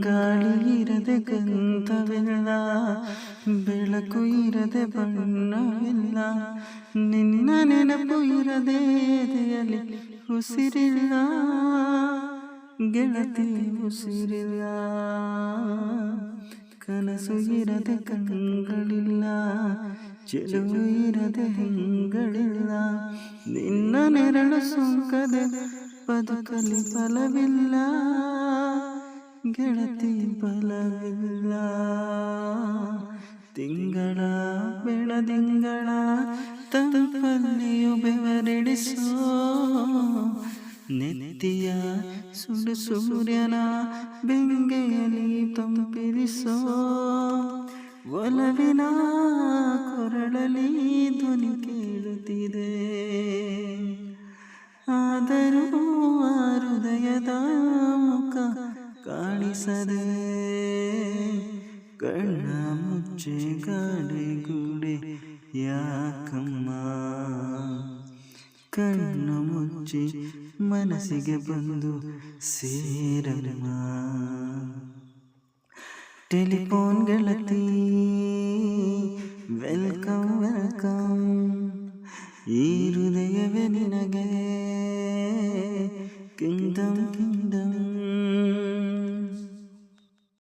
ಗಾಳಿ ಇರದೆ ಗಂಧವಿಲ್ಲ, ಬೆಳಕು ಇರದೆ ಬಣ್ಣವಿಲ್ಲ, ನಿನ್ನ ನೆನಪು ಇರದೆ ಎದೆಯಲ್ಲಿ ಉಸಿರಿಲ್ಲ, ಗೆಳತಿ ಉಸಿರಿಲ್ಲ. ಕನಸು ಇರದೆ ಕಂಗಳಿಲ್ಲ, ಚೆಲುವು ಇರದೆ ಹೆಂಗಳಿಲ್ಲ, ನಿನ್ನ ನೆರಳು ಸೋಂಕದೆ ಬದುಕಲಿ ಫಲವಿಲ್ಲ, ಗೆಳತಿ ಫಲವಿಲ್ಲ. ತಿಂಗಳ ಬೆಳದಿಂಗಳ ತಂಪಲ್ಲಿಯು ಬೆವರಿಡಿಸೋ, ನೆತ್ತಿಯ ಸುಡು ಸೂರ್ಯನ ಬೆಂಗೆಯಲಿ ತಂಪಿರಿಸೋ, ಒಲವಿನ ಕೊರಳಲಿ ಧ್ವನಿ ಕೇಳುತ್ತಿದೆ, ಆದರೂ ಆ ಹೃದಯದ ಮುಖ ಕಾಣಿಸದೆ, ಕಣ್ಣ ಮುಚ್ಚೆ ಗಾಡೆಗೂಡೆ ಯಾಕಮ್ಮ, ಕಣ್ಣು ಮುಚ್ಚಿ ಮನಸ್ಸಿಗೆ ಬಂದು ಸೇರಮ್ಮ. ಟೆಲಿಫೋನ್ ಗೆಳತಿ ವೆಲ್ಕಮ್ ವೆಲ್ಕಮ್, ಈ ಹೃದಯವೇ ನಿನಗೆ ಕಿಂಗ್ಡಮ್